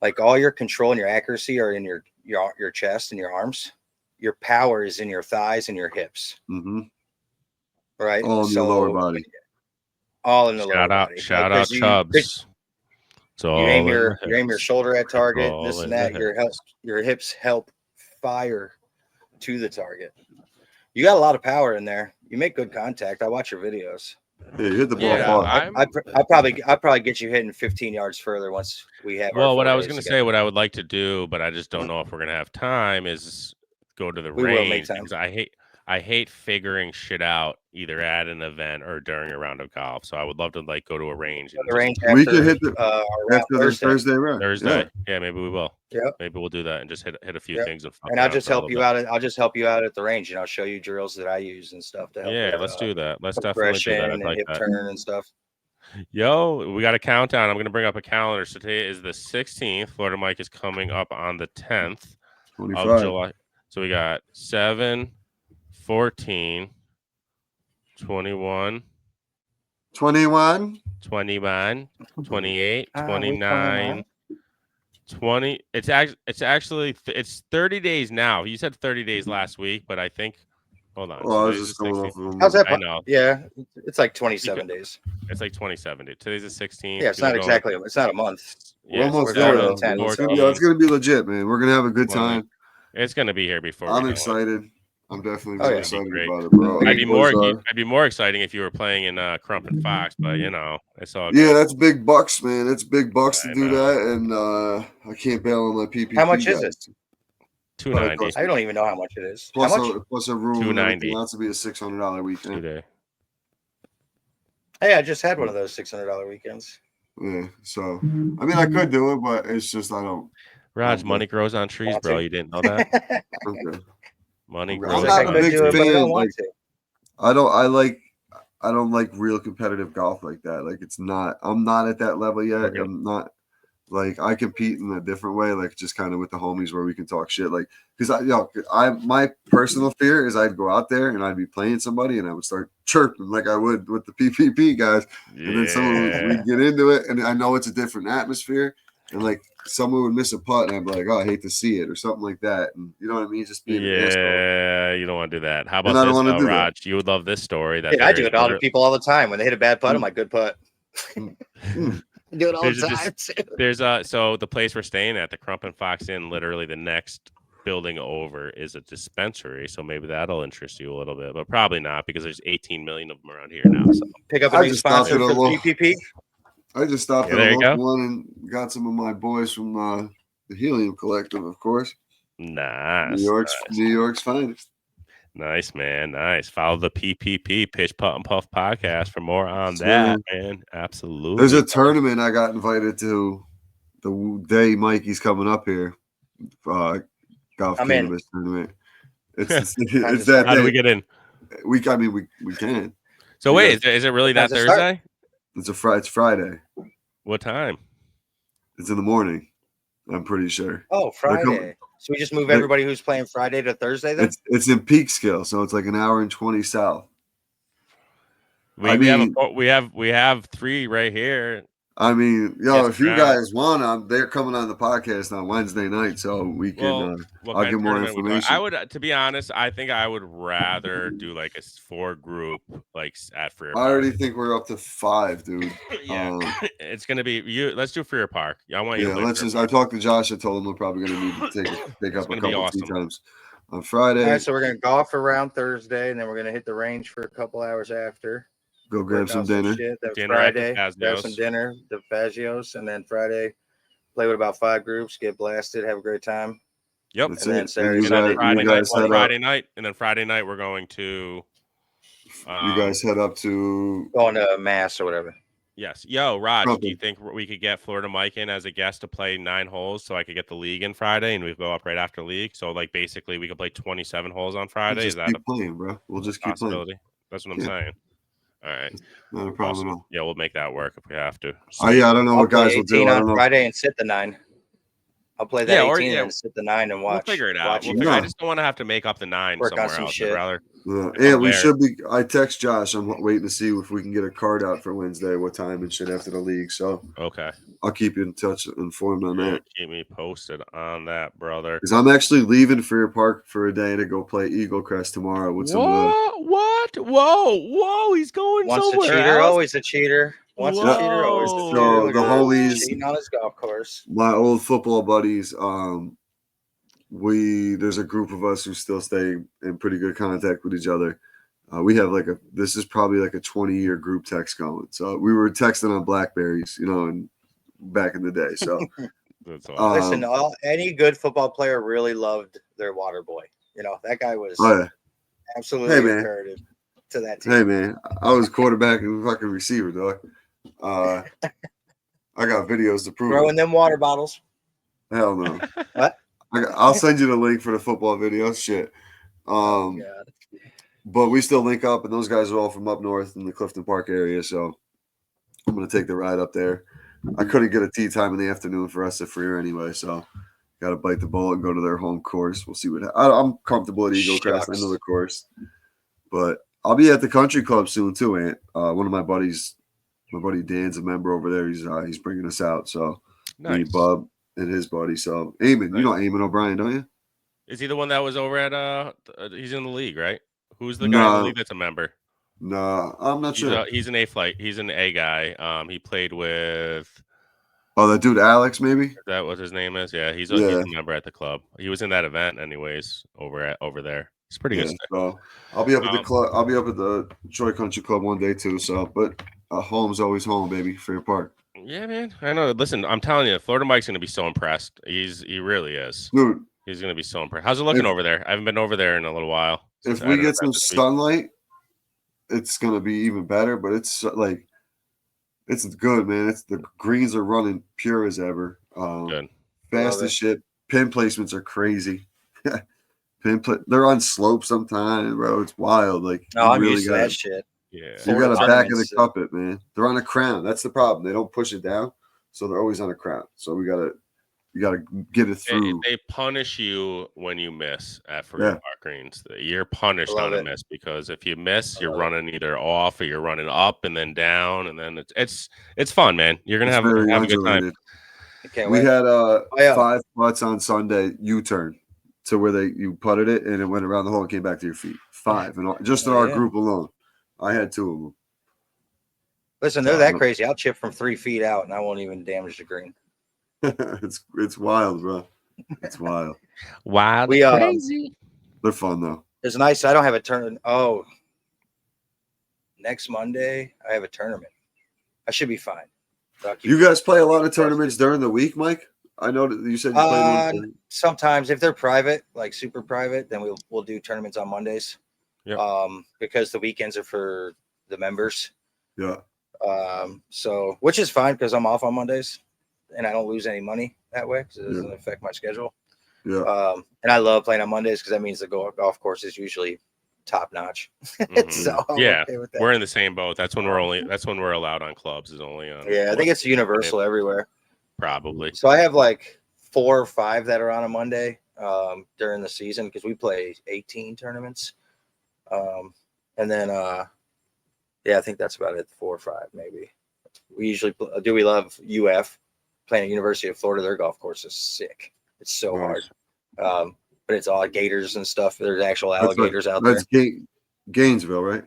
like all your control and your accuracy are in your chest and your arms. Your power is in your thighs and your hips. Mm-hmm. Right. All in the lower body. All in the lower body. Shout out Chubbs. So you aim your shoulder at target, this and that. Your hips help fire to the target. You got a lot of power in there. You make good contact. I watch your videos. Yeah, you hit the ball hard. I probably get you hitting 15 yards further once we have. Well, what I was going to say, what I would like to do, but I just don't know if we're going to have time, is go to the range. Because I hate figuring shit out either at an event or during a round of golf. So I would love to like go to a range. We could hit after Thursday round. Thursday, yeah, maybe we will. Yeah, maybe we'll do that and just hit a few things. And I'll just help you out. I'll just help you out at the range, and I'll show you drills that I use and stuff to help. Let's do that. Let's definitely do that. And like hip turn and stuff. Yo, we got a countdown. I'm going to bring up a calendar. So today is the 16th. Florida Mike is coming up on the 10th of July. So we got 7, 14, 21, 21, 28, 29, 20. It's actually 30 days now. You said 30 days last week, but I think hold on. Well, I was just going off of how's that? I know. Yeah, it's like 27 days. It's like 27 days. Today's the 16th. Yeah, it's not exactly. It's not a month. We're almost there. It's gonna be legit, man. We're gonna have a good time. It's gonna be here before. I'm excited. I'm definitely really excited about it, bro. I'd be more exciting if you were playing in Crump and Fox, but it's all good. Yeah, that's big bucks, man. It's big bucks to do that, and I can't bail on my PPP. How much is it? $290. I don't even know how much it is. Plus how much? Plus a room. $290. Not to be a $600 weekend. 2 day. Hey, I just had one of those $600 weekends. Yeah, so I mean, I could do it, but it's just I don't. Raj, money grows on trees, bro. You didn't know that? Okay. Money I'm grows not on a big trees. fan. I don't like real competitive golf like that. Like I'm not at that level yet. Okay. I'm not like I compete in a different way, like just kind of with the homies where we can talk shit. Like because my personal fear is I'd go out there and I'd be playing somebody and I would start chirping like I would with the PPP guys, and then someone would get into it, and I know it's a different atmosphere, and like someone would miss a putt and I'd be like, oh, I hate to see it or something like that, and you know what I mean? Just being an asshole. You don't want to do that. How about this, Raj? You would love this story. That I do it all to people all the time when they hit a bad putt. I'm like, good putt. Do it all the time. So the place we're staying at, the Crump and Fox Inn, literally the next building over is a dispensary. So maybe that'll interest you a little bit, but probably not because there's 18 million of them around here now. So pick up a new sponsor for the PPP. I just stopped at a local one and got some of my boys from the Helium Collective, of course. Nice. New York's finest. Nice, man. Nice. Follow the PPP Pitch Putt and Puff podcast for more on that, man. Absolutely. There's a tournament I got invited to the day Mikey's coming up here. Golf cannabis tournament. It's that How day. do we get in? We can. So wait, is it really that Thursday? It's Friday. What time? It's in the morning. I'm pretty sure. Oh, Friday. So we just move everybody who's playing Friday to Thursday then? It's in Peekskill, so it's like an hour and 20 south. We have 3 right here. I mean, Yes, if you guys want, they're coming on the podcast on Wednesday night, so we can. I'll get more information. I would, to be honest, I think I would rather do like a 4 group, like at Freer Park. I already think we're up to 5, dude. Yeah, it's gonna be you. Let's do Freer Park. I want you. Yeah, let's just. I talked to Josh. I told him we're probably gonna need to pick up a couple awesome. 3 times on Friday. All right, so we're gonna golf around Thursday, and then we're gonna hit the range for a couple hours after. Go grab some dinner. Then Friday, grab some dinner, the Fagios, and then Friday, play with about 5 groups, get blasted, have a great time. Yep. And then Saturday, Friday night, we're going to. You guys head up to going to Mass or whatever. Yes. Yo, Raj, do you think we could get Florida Mike in as a guest to play 9 holes so I could get the league in Friday and we go up right after league? So like basically we could play 27 holes on Friday. Is that keep playing, bro? We'll just keep playing. That's what I'm saying. All right. Not a problem at all. Yeah, we'll make that work if we have to. So, I don't know what guys will do. On Friday and sit the 9. I'll play that 18 and sit the 9 and watch. We'll figure it out. I just don't want to have to make up the 9 somewhere else. Shit. We should be. I text Josh. I'm waiting to see if we can get a card out for Wednesday, what time and shit after the league. So okay, I'll keep you in touch, informed on that. Keep me posted on that, brother. Because I'm actually leaving Freer Park for a day to go play Eagle Crest tomorrow with some. What? Whoa! He's going Once somewhere. Once a cheater, always a cheater. Once a cheater, always a cheater. So the Holies, cheating on his golf course. My old football buddies. There's a group of us who still stay in pretty good contact with each other. We have this is probably like a 20-year group text going. So we were texting on Blackberries, and back in the day. So that's awesome. Listen, any good football player really loved their water boy. That guy was absolutely imperative to that team. Hey man, I was quarterback and fucking receiver, dog. I got videos to prove throwing them water bottles. Hell no. What? I'll send you the link for the football video. Shit. But we still link up, and those guys are all from up north in the Clifton Park area. So I'm gonna take the ride up there. I couldn't get a tee time in the afternoon for us at Freer anyway, so got to bite the bullet and go to their home course. We'll see what I'm comfortable at Eagle Crest. I know the course, but I'll be at the country club soon too, Ant. One of my buddies, my buddy Dan's a member over there. He's bringing us out. So me, Bub, and his buddy. So Eamon, you know Eamon O'Brien, don't you? Is he the one that was over at he's in the league, right? Who's the guy in the league that's a member? No, I'm not sure. He's an A flight. He's an A guy. He played with that dude Alex, maybe? Is that what his name is? Yeah, he's a member at the club. He was in that event anyways over there. It's pretty good. So I'll be up at the club. I'll be up at the Troy Country Club one day too. So, but home's always home, baby. Freer Park. Yeah, man. I know. Listen, I'm telling you, Florida Mike's gonna be so impressed. He really is, dude. He's gonna be so impressed. How's it looking over there? I haven't been over there in a little while. If we get some sunlight, it's gonna be even better. But it's it's good, man. The greens are running pure as ever. Good. Fast as shit. Pin placements are crazy. They're on slope sometimes, bro. It's wild. I'm used to that shit. Yeah, you got to back of the cup it, man. They're on a crown. That's the problem. They don't push it down, so they're always on a crown. So you gotta get it through. They punish you when you miss at Freer Park greens. You're punished on a miss because if you miss, you're running either off or you're running up and then down, and then it's fun, man. You're gonna have a good time. We had 5 putts on Sunday U-turn to where you putted it and it went around the hole and came back to your feet. 5 and just in our group alone. I had 2 of them. Listen, they're that crazy. I'll chip from 3 feet out and I won't even damage the green. It's wild, bro. It's wild. Wild, crazy. They're fun though. It's nice. I don't have a tournament. Oh, next Monday I have a tournament. I should be fine. You guys play a lot of tournaments during the week, Mike? I know that you said you play sometimes if they're private, like super private, then we'll do tournaments on Mondays. Yeah. Because the weekends are for the members. Yeah. So which is fine because I'm off on Mondays and I don't lose any money that way because it doesn't affect my schedule. Yeah. And I love playing on Mondays because that means the golf course is usually top notch. So we're in the same boat. That's when we're allowed on clubs is only on. Yeah, I think it's universal everywhere. Probably. So I have 4 or 5 that are on a Monday, during the season because we play 18 tournaments. And then, yeah, I think that's about it. 4 or 5, maybe. We usually we love UF playing at University of Florida. Their golf course is sick. It's so hard. But it's all gators and stuff. There's actual alligators out there. That's Gainesville, right?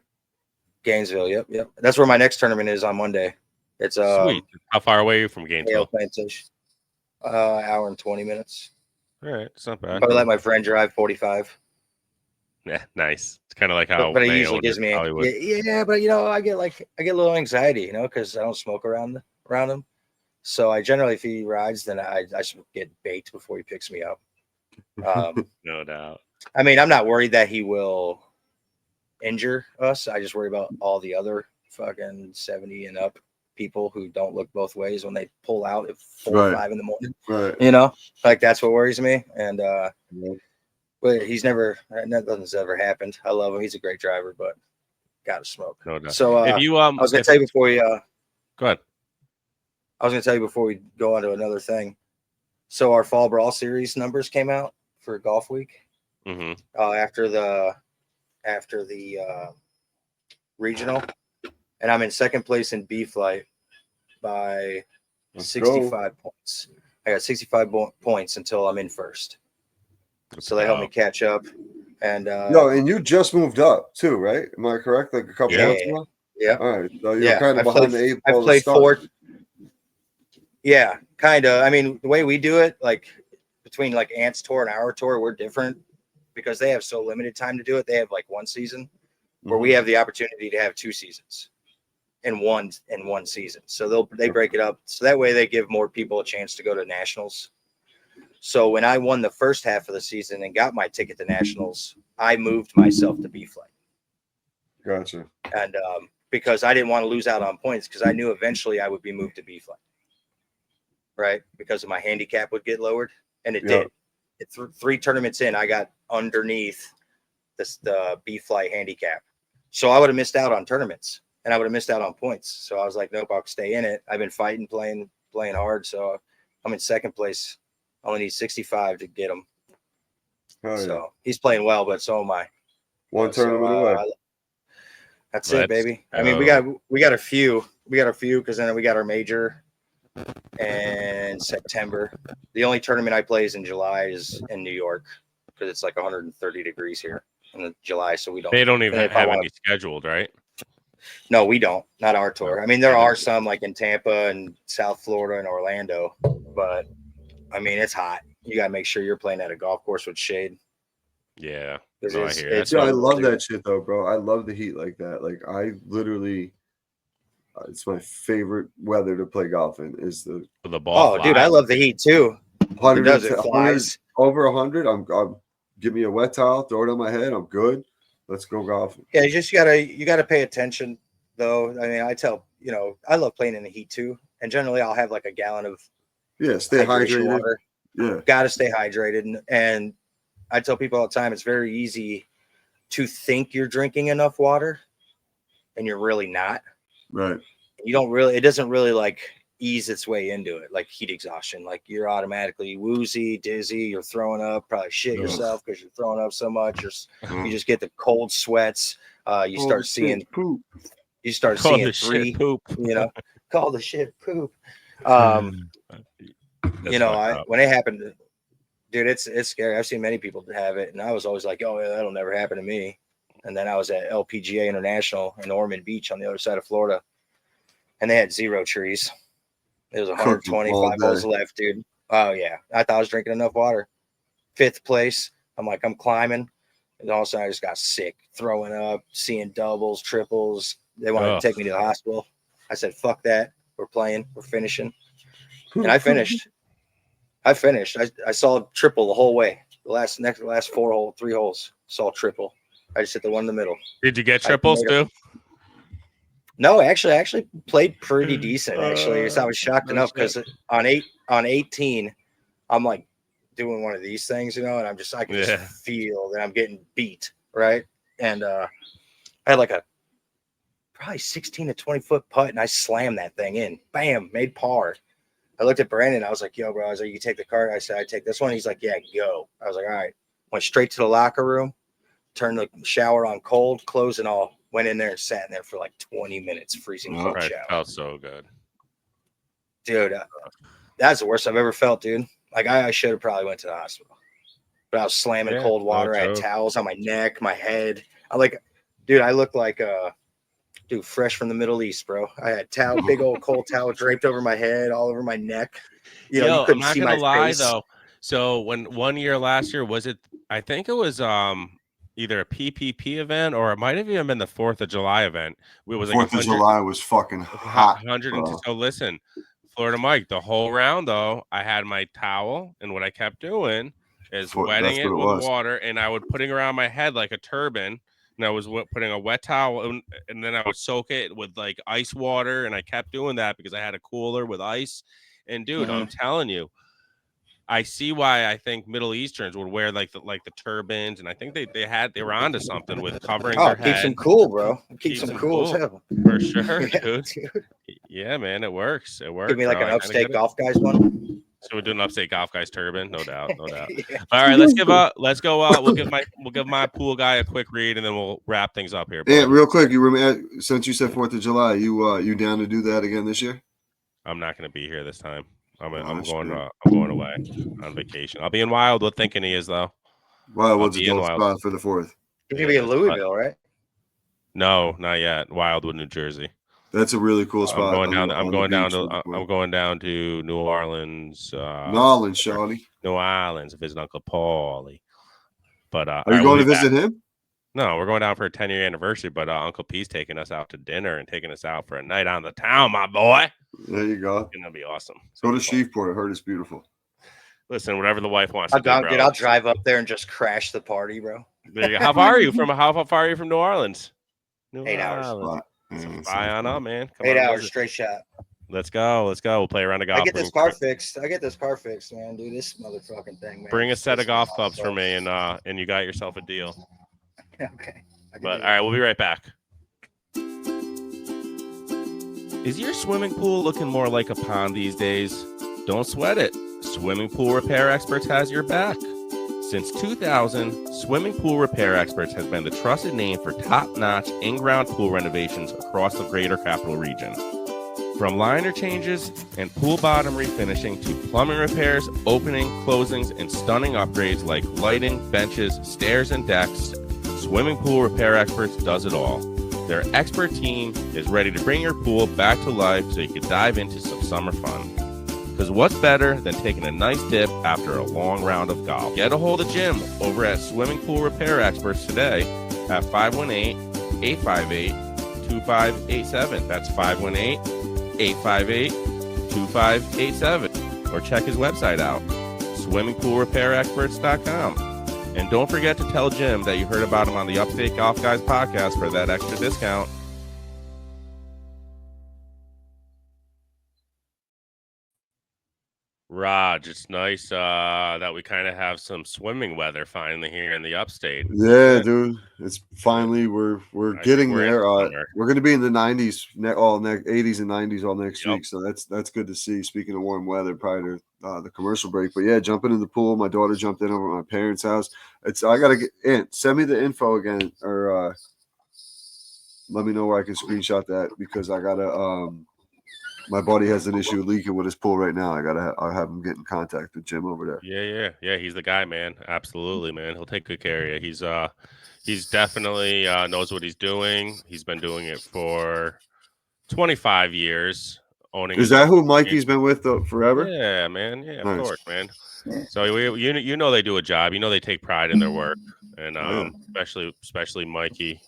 Gainesville. Yep. That's where my next tournament is on Monday. It's Sweet. How far away are you from Gainesville? Plantation. Hour and 20 minutes. All right, it's not bad. I let my friend drive 45. Yeah, nice. It's kind of like how but it Mayo usually gives me Hollywood. yeah, but I get a little anxiety, because I don't smoke around him. So I generally, if he rides, then I should get baked before he picks me up. No doubt. I mean, I'm not worried that he will injure us. I just worry about all the other fucking 70 and up people who don't look both ways when they pull out at 4 or 5 in the morning. Right. Like that's what worries me. And but nothing's ever happened. I love him. He's a great driver, but gotta smoke. No doubt. So if you I was gonna tell you before we go ahead. I was gonna tell you before we go on to another thing. So our Fall Brawl Series numbers came out for Golf Week. Mm-hmm. After the regional, and I'm in second place in B flight by 65 points. I got 65 points until I'm in first. So they helped me catch up. And and you just moved up too, right? Am I correct? Like a couple months ago? Yeah. All right. So you're kind of behind the 8 ball. I played 4. Yeah, kind of. I mean, the way we do it, like between like Ant's tour and our tour, we're different because they have so limited time to do it. They have like 1 season where we have the opportunity to have 2 seasons in one season. So they break it up. So that way they give more people a chance to go to nationals. So when I won the first half of the season and got my ticket to nationals, I moved myself to B flight. Gotcha. And because I didn't want to lose out on points because I knew eventually I would be moved to B flight. Right? Because of my handicap would get lowered. And it did. 3 tournaments in, I got underneath the B flight handicap. So I would have missed out on tournaments and I would have missed out on points. So I was like, nope, I'll stay in it. I've been fighting, playing hard. So I'm in second place. I only need 65 to get him. So he's playing well, but so am I. 1 tournament away. That's it, baby. I mean, we got a few because then we got our major in September. The only tournament I play is in July is in New York because it's like 130 degrees here in July. So they don't even have any scheduled, right? No, we don't. Not our tour. I mean, there are some like in Tampa and South Florida and Orlando, but I mean, it's hot. You got to make sure you're playing at a golf course with shade. Yeah. No, I hear that. I love that shit, though, bro. I love the heat like that. Like, I literally, it's my favorite weather to play golf in is the ball. Oh, dude, I love the heat, too. 100, it flies. Over 100, I'm give me a wet towel, throw it on my head. I'm good. Let's go golfing. Yeah, you gotta pay attention, though. I mean, I love playing in the heat, too. And generally, I'll have like a gallon of stay hydrated. Water. Yeah. Got to stay hydrated. And I tell people all the time, it's very easy to think you're drinking enough water and you're really not. Right. It doesn't really like ease its way into it, like heat exhaustion. Like you're automatically woozy, dizzy, you're throwing up, probably shit yourself because you're throwing up so much. You just get the cold sweats. You start seeing poop. You start seeing 3 poop. Call the shit poop. When it happened, dude, it's scary. I've seen many people have it, and I was always like, "Oh, yeah, that'll never happen to me." And then I was at LPGA International in Ormond Beach on the other side of Florida, and they had 0 trees. It was 125 holes left, dude. Oh yeah, I thought I was drinking enough water. 5th place. I'm climbing, and all of a sudden I just got sick, throwing up, seeing doubles, triples. They wanted to take me to the hospital. I said, "Fuck that. We're playing. We're finishing." And I finished. I saw triple the whole way. The last 3 holes saw triple. I just hit the one in the middle. Did you get triples too? No, actually, I actually played pretty decent. Actually, so I was shocked enough because on 18, I'm like doing one of these things, and I can just feel that I'm getting beat, right? And I had like a probably 16 to 20 foot putt, and I slammed that thing in. Bam, made par. I looked at Brandon. I was like, yo, bro. I was like, you take the cart. I said, I take this one. He's like, yeah, go. I was like, all right. Went straight to the locker room, turned the shower on cold, clothes and all. Went in there and sat in there for like 20 minutes, freezing cold Right, shower. felt so good. Dude, that's the worst I've ever felt, dude. Like, I should have probably went to the hospital. But I was slamming cold water. I had towels on my neck, my head. Dude, I looked like dude, fresh from the Middle East, bro. I had big old cold towel draped over my head, all over my neck. You know, you couldn't see my face. Though. So when 1 year last year, was it? I think it was either a PPP event or it might have even been the 4th of July event. It was like 4th of July was fucking hot. 100. So listen, Florida Mike, the whole round though, I had my towel, and what I kept doing is wetting it with water, and I would putting around my head like a turban. And I was putting a wet towel, and then I would soak it with like ice water, and I kept doing that because I had a cooler with ice. And dude, I'm telling you, I see why I think Middle Easterns would wear like the turbans, and I think they were onto something with covering their head. Keeps them cool, bro. Keeps them cool as hell. For sure, dude. Yeah, man, it works. It works. Give me like an Upstate Golf Guys one. So we're doing Upstate Golf Guys turban, no doubt, no doubt. Yeah. All right, let's go out. We'll give my pool guy a quick read, and then we'll wrap things up here. Yeah, real quick. Since you said 4th of July, you down to do that again this year? I'm not going to be here this time. I'm going away on vacation. I'll be in Wildwood. Thinking he is though. Wildwood's a dope spot for the 4th. You're gonna be in Louisville, right? No, not yet. Wildwood, New Jersey. That's a really cool spot. I'm going down to New Orleans. New Orleans, Shawty. New Orleans, visit Uncle Paulie. But are you going to visit him? No, we're going down for a 10-year anniversary. But Uncle P's taking us out to dinner and taking us out for a night on the town, my boy. There you go. It's gonna be awesome. Go to Shreveport. I heard it's beautiful. Listen, whatever the wife wants to do, bro. Dude, I'll drive up there and just crash the party, bro. How far are you from New Orleans? 8 hours. Fly on up, man. Come 8 hours straight shot. Let's go. We'll play around a golf. I get this car fixed, man. Do this motherfucking thing, man. Bring a set of golf clubs for me, and you got yourself a deal. Okay. But all right, we'll be right back. Is your swimming pool looking more like a pond these days? Don't sweat it. Swimming Pool Repair Experts has your back. Since 2000, Swimming Pool Repair Experts has been the trusted name for top-notch in-ground pool renovations across the greater capital region. From liner changes and pool bottom refinishing to plumbing repairs, opening, closings, and stunning upgrades like lighting, benches, stairs, and decks, Swimming Pool Repair Experts does it all. Their expert team is ready to bring your pool back to life so you can dive into some summer fun. Because what's better than taking a nice dip after a long round of golf? Get a hold of Jim over at Swimming Pool Repair Experts today at 518-858-2587. That's 518-858-2587. Or check his website out, swimmingpoolrepairexperts.com. And don't forget to tell Jim that you heard about him on the Upstate Golf Guys podcast for that extra discount. Raj, it's nice that we kind of have some swimming weather finally here in the Upstate. Yeah, dude, it's finally we're getting there. We're going to be in the 90s, 80s and 90s all next week, so that's good to see. Speaking of warm weather, prior to the commercial break, but yeah, jumping in the pool. My daughter jumped in over at my parents' house. I gotta get in. Send me the info again, or let me know where I can screenshot that because I gotta. My buddy has an issue leaking with his pool right now. I'll have him get in contact with Jim over there. Yeah. He's the guy, man. Absolutely, man. He'll take good care of you. He's definitely knows what he's doing. He's been doing it for 25 years. Is that who Mikey's been with forever? Yeah, man. Yeah, nice. Of course, man. So you know they do a job. You know they take pride in their work, and especially Mikey.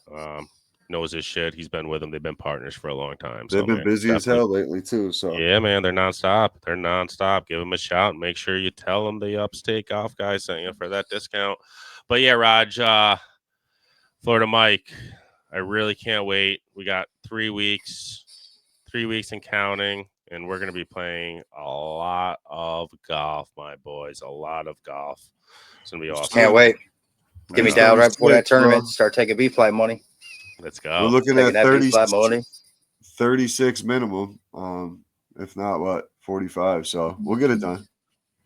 Knows his shit. He's been with them. They've been partners for a long time. They've been busy as hell lately too. So yeah, man, they're nonstop. Give them a shout. Make sure you tell them the Upstate Golf Guys sent you for that discount. But yeah, Raj, Florida Mike, I really can't wait. We got 3 weeks and counting, and we're gonna be playing a lot of golf, my boys. A lot of golf. It's gonna be awesome. Can't wait. Get me down right before that tournament. Start taking B-flight money. Let's go. We're looking at 36 minimum. If not, what, 45. So we'll get it done.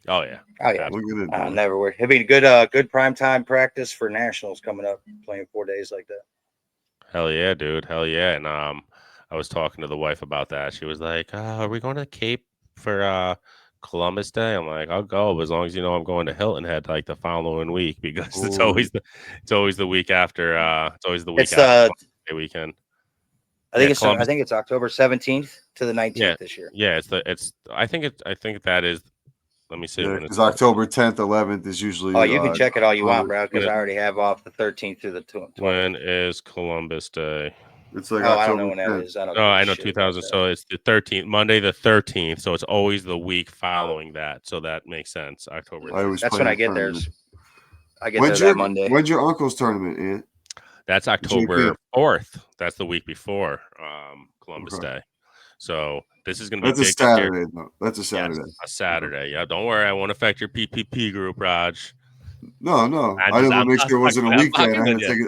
Oh yeah. Oh yeah. We'll get it done. Never worry. It'll be a good prime time practice for nationals coming up. Playing 4 days like that. Hell yeah, dude. Hell yeah. And I was talking to the wife about that. She was like, "Are we going to Cape for Columbus Day?" I'm like, "I'll go, but as long as you know I'm going to Hilton Head like the following week because it's always the week after. It's always the week after the weekend." I think it's October 17th to the 19th this year. Yeah, I think that is. Let me see. Yeah, because October 10th, 11th is usually. Oh, you can check it all you want, bro. Because I already have off the 13th through the 20th. When is Columbus Day? It's like I don't know when that is. I know 2000. So it's the 13th, Monday the 13th. So it's always the week following that. So that makes sense. October. That's when I get there. I get there that Monday. When's your uncle's tournament, Ant? That's October 4th. That's the week before Columbus Day. So this is going to be a Saturday. No, that's a Saturday. Yes, a Saturday. Yeah, don't worry. I won't affect your PPP group, Raj. No. I didn't want to make sure it wasn't a weekday.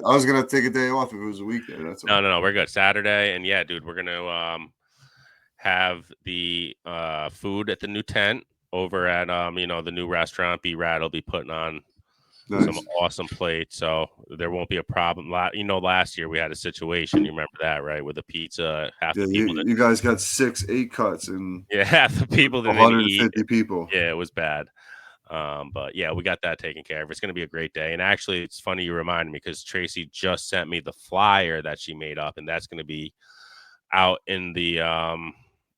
I was going to take a day off if it was a weekday. That's all. No. We're good. Saturday. And yeah, dude, we're going to have the food at the new tent over at, the new restaurant. B-Rad will be putting on some awesome plates. So there won't be a problem. Last year we had a situation. You remember that, right? With the pizza. You guys got 6-8 cuts and half the people didn't 150 eat. people. Yeah, it was bad. But yeah, we got that taken care of. It's going to be a great day. And actually, it's funny you reminded me because Tracy just sent me the flyer that she made up, and that's going to be out in the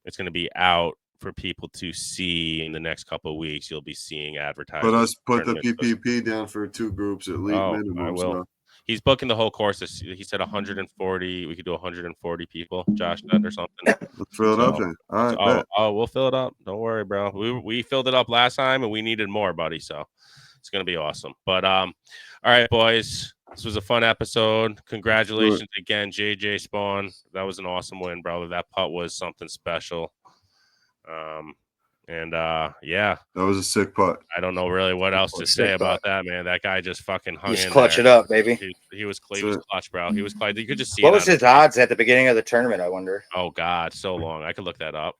it's going to be out for people to see in the next couple of weeks. You'll be seeing advertising. But us put the PPP down for 2 groups at least minimum. I will. He's booking the whole course. He said 140. We could do 140 people. Josh said or something. Let's fill it up then. All right. We'll fill it up. Don't worry, bro. We filled it up last time and we needed more, buddy. So it's gonna be awesome. But all right, boys. This was a fun episode. Congratulations again, JJ Spaun. That was an awesome win, brother. That putt was something special. Yeah, that was a sick putt. I don't know really what else to say about that, man. That guy just fucking hung in clutch there. It up, baby. He was clutch, bro. He was clutch. You could just see. What was his odds at the beginning of the tournament? I wonder. Oh God, so long. I could look that up.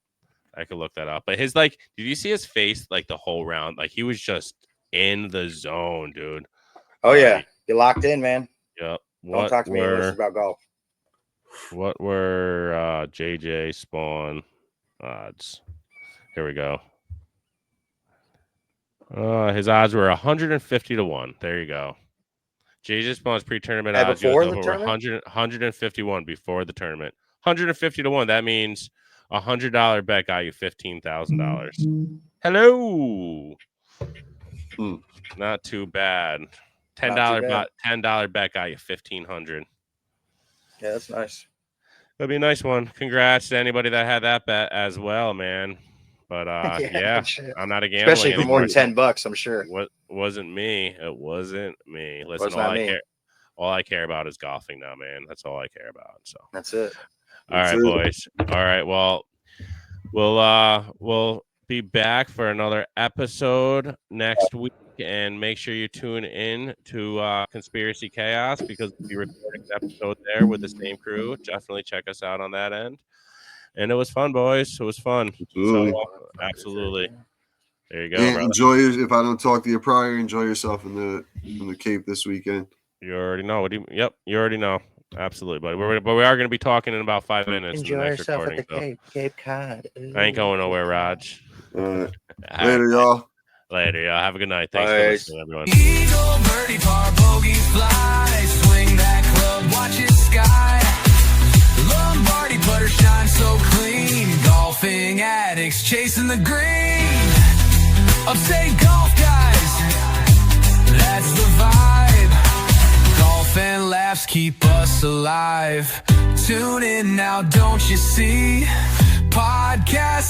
But his did you see his face the whole round? He was just in the zone, dude. Oh yeah, you locked in, man. Yep. Don't talk to me about golf. What were JJ Spaun odds? Here we go. His odds were 150 to 1. There you go. JJ Spaun's pre-tournament odds before the were tournament? 151 before the tournament. 150 to 1. That means $100 bet got you $15,000. Hello. Not too bad. $10 bet got you $1,500. Yeah, that's nice. That'd be a nice one. Congrats to anybody that had that bet as well, man. But yeah, I'm not a gambler. Especially for more than $10, I'm sure. Wasn't me. It wasn't me. Listen, all I care about is golfing now, man. That's all I care about. So that's it. All right, boys. All right. Well, we'll be back for another episode next week, and make sure you tune in to Conspiracy Chaos because we'll be recording an episode there with the same crew. Definitely check us out on that end. And it was fun, boys. It was fun. Absolutely. There you go. And enjoy if I don't talk to you prior, enjoy yourself in the Cape this weekend. You already know. Yep, you already know. Absolutely, buddy. But we are going to be talking in about 5 minutes. Enjoy yourself at the Cape Cod. I ain't going nowhere, Raj. Later, y'all. Later, y'all. Have a good night. Thanks for listening, everyone. Eagle, birdie, par, bogey, fly. Swing that club, watch it sky. Lombardi putter shine so clean. Golfing addicts chasing the green. Upstate golf guys, that's the vibe. Golf and laughs keep us alive. Tune in now, don't you see? Podcast.